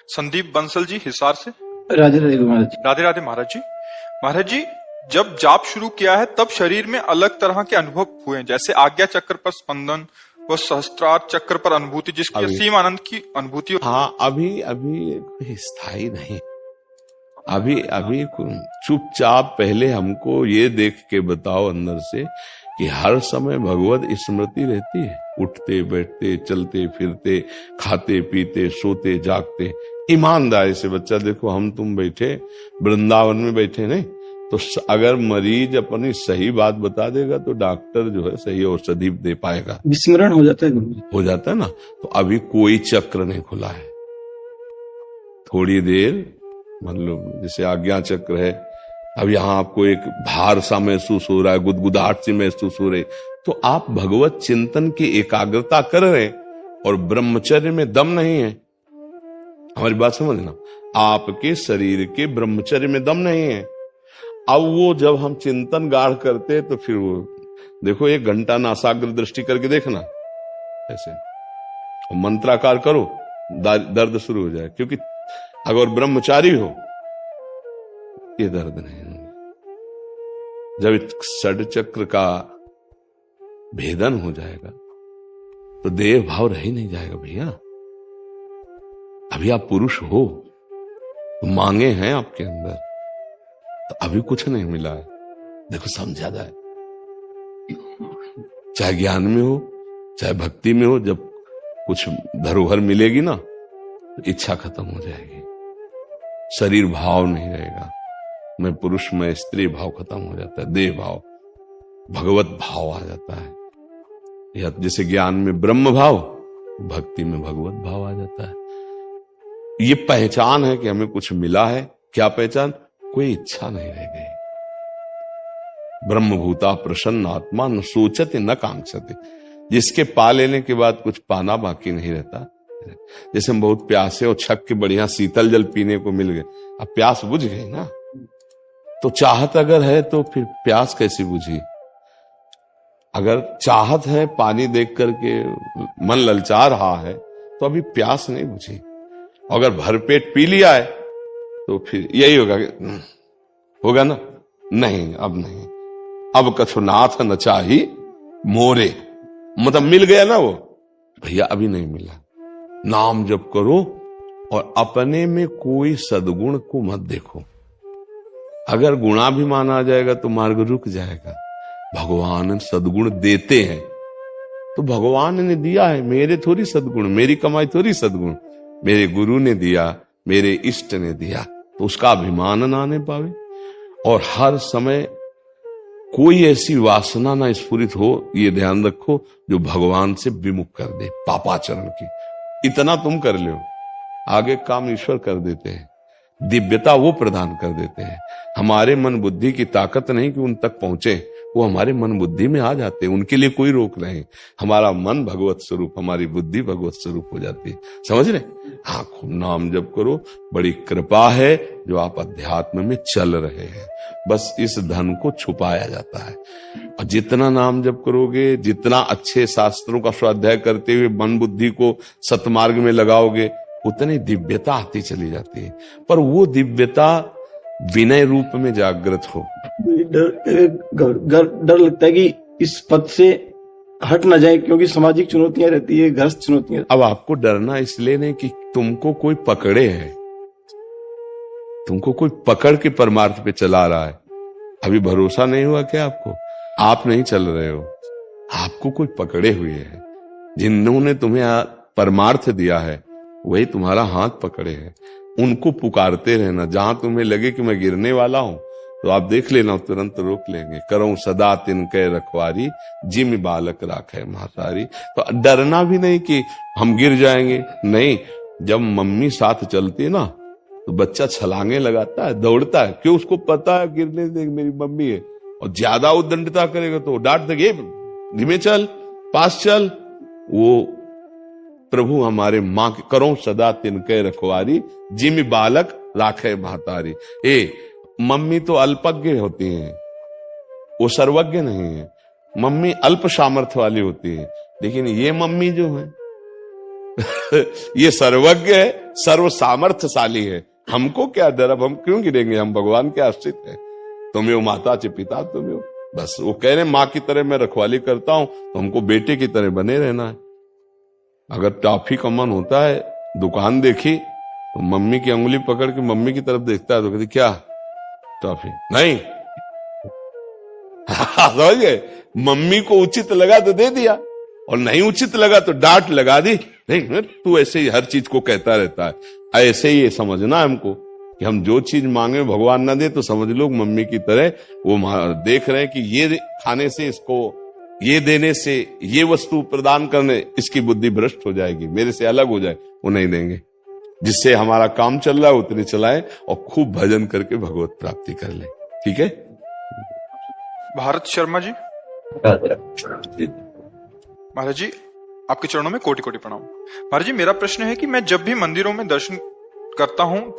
संदीप बंसल जी हिसार से। राधे राधे महाराज जी। राधे राधे महाराज जी। महाराज जी, जब जाप शुरू किया है तब शरीर में अलग तरह के अनुभव हुए हैं, जैसे आज्ञा चक्र पर स्पंदन व सहस्त्रार चक्र पर अनुभूति, जिसकी असीम आनंद की अनुभूति। हाँ, अभी अभी स्थायी नहीं। अभी अभी चुपचाप पहले हमको ये देख के बताओ अंदर से कि हर समय भगवत स्मृति रहती है। उठते बैठते चलते फिरते खाते पीते सोते जागते ईमानदारी से। बच्चा देखो, हम तुम बैठे वृंदावन में बैठे नहीं तो अगर मरीज अपनी सही बात बता देगा तो डॉक्टर जो है सही औषधि दे पाएगा। विस्मरण हो जाता है गुरु, हो जाता है ना। तो अभी कोई चक्र नहीं खुला है। थोड़ी देर मतलब जैसे आज्ञा चक्र है, अब यहाँ आपको एक भार सा महसूस हो रहा है, गुदगुदाहट सी महसूस हो रही, तो आप भगवत चिंतन की एकाग्रता कर रहे हैं और ब्रह्मचर्य में दम नहीं है। हमारी बात समझना, आपके शरीर के ब्रह्मचर्य में दम नहीं है। अब वो जब हम चिंतन गाढ़ करते तो फिर वो देखो, 1 घंटा नासाग्र दृष्टि करके देखना ऐसे, और मंत्राकार करो, दर्द शुरू हो जाए। क्योंकि अगर ब्रह्मचारी हो ये दर्द नहीं होगा। जब षड चक्र का भेदन हो जाएगा तो देह भाव रह ही नहीं जाएगा भैया। अभी आप पुरुष हो, मांगे हैं आपके अंदर, तो अभी कुछ नहीं मिला है। देखो समझा जाए, चाहे ज्ञान में हो चाहे भक्ति में हो, जब कुछ धरोहर मिलेगी ना तो इच्छा खत्म हो जाएगी, शरीर भाव नहीं रहेगा, मैं पुरुष मैं स्त्री भाव खत्म हो जाता है, देह भाव भगवत भाव आ जाता है। या जैसे ज्ञान में ब्रह्म भाव, भक्ति में भगवत भाव आ जाता है। ये पहचान है कि हमें कुछ मिला है। क्या पहचान? कोई इच्छा नहीं रह गई। ब्रह्मभूता प्रसन्न आत्मा न सोचते न कांक्षते। जिसके पा लेने के बाद कुछ पाना बाकी नहीं रहता। जैसे हम बहुत प्यासे और छक के बढ़िया शीतल जल पीने को मिल गए, अब प्यास बुझ गई ना। तो चाहत अगर है तो फिर प्यास कैसी बुझी? अगर चाहत है, पानी देख करके मन ललचा रहा है, तो अभी प्यास नहीं बुझी। अगर भरपेट पी लिया है तो फिर यही होगा ना, नहीं अब नहीं, अब कछुनाथ न चाही मोरे, मतलब मिल गया ना वो। भैया अभी नहीं मिला। नाम जप करो और अपने में कोई सद्गुण को मत देखो। अगर गुणाभिमान आ जाएगा तो मार्ग रुक जाएगा। भगवान सद्गुण देते हैं तो भगवान ने दिया है, मेरे थोड़ी सद्गुण, मेरी कमाई थोड़ी सद्गुण, मेरे गुरु ने दिया, मेरे इष्ट ने दिया, तो उसका अभिमान ना आने पावे। और हर समय कोई ऐसी वासना ना स्फुरित हो, ये ध्यान रखो, जो भगवान से विमुख कर दे, पापाचरण की। इतना तुम कर लो, आगे काम ईश्वर कर देते हैं, दिव्यता वो प्रदान कर देते हैं। हमारे मन बुद्धि की ताकत नहीं कि उन तक पहुंचे, वो हमारे मन बुद्धि में आ जाते हैं, उनके लिए कोई रोक नहीं। हमारा मन भगवत स्वरूप, हमारी बुद्धि भगवत स्वरूप हो जाती है। समझ रहे? हाँ, खूब नाम जप करो, बड़ी कृपा है जो आप अध्यात्म में चल रहे हैं। बस इस धन को छुपाया जाता है। और जितना नाम जप करोगे, जितना अच्छे शास्त्रों का स्वाध्याय करते हुए मन बुद्धि को सतमार्ग में लगाओगे, उतनी दिव्यता आती चली जाती है। पर वो दिव्यता विनय रूप में जागृत हो। डर लगता है कि इस पद से हट ना जाए, क्योंकि सामाजिक चुनौतियां रहती है, गृहस्थ चुनौतियां। अब आपको डरना इसलिए नहीं कि तुमको कोई पकड़े है, तुमको कोई पकड़ के परमार्थ पे चला रहा है। अभी भरोसा नहीं हुआ क्या आपको? आप नहीं चल रहे हो, आपको कोई पकड़े हुए है। जिन्होंने तुम्हें परमार्थ दिया है वही तुम्हारा हाथ पकड़े हैं। उनको पुकारते रहना। जहां तुम्हें लगे कि मैं गिरने वाला हूं तो आप देख लेना, तुरंत रोक लेंगे। करो सदा तिनके रखवारी, जिम बालक राखे महतारी। तो डरना भी नहीं कि हम गिर जाएंगे, नहीं। जब मम्मी साथ चलती है ना तो बच्चा छलांगे लगाता है, दौड़ता है, क्यों? उसको पता है गिरने से मेरी मम्मी है। और ज्यादा उद्दंडता करेगा तो डांट देंगे, धीमे चल, पास चल। वो प्रभु हमारे माँ के करो सदा तिनके रखवारी, जिम बालक राखे महतारी। मम्मी तो अल्पज्ञ होती हैं, वो सर्वज्ञ नहीं है। मम्मी अल्प सामर्थ्य वाली होती है। लेकिन ये मम्मी जो है ये सर्वज्ञ है, सर्व सामर्थ्यशाली है। हमको क्या डर, अब हम क्यों गिरेंगे, हम भगवान के आश्रित हैं। तुम यो माता च पिता तुम यो, बस वो कह रहे माँ की तरह मैं रखवाली करता हूं, तो हमको बेटे की तरह बने रहना है। अगर टॉफी का मन होता है, दुकान देखी तो मम्मी की अंगुली पकड़ के मम्मी की तरफ देखता है तो कहती क्या टॉफी नहीं। समझ गए, मम्मी को उचित लगा तो दे दिया, और नहीं उचित लगा तो डांट लगा दी। नहीं तू ऐसे ही हर चीज को कहता रहता है। ऐसे ही ये समझना है हमको कि हम जो चीज मांगे भगवान ना दे तो समझ लो मम्मी की तरह वो देख रहे हैं कि ये खाने से, इसको ये देने से, ये वस्तु प्रदान करने, इसकी बुद्धि भ्रष्ट हो जाएगी, मेरे से अलग हो जाए, वो नहीं देंगे। जिससे हमारा काम चल रहा है उतने चलाएं और खूब भजन करके भगवत प्राप्ति कर ले। ठीक है। भारत शर्मा जी। महाराज जी आपके चरणों में कोटि कोटि प्रणाम। महाराज जी मेरा प्रश्न है कि मैं जब भी मंदिरों में दर्शन करता हूं तो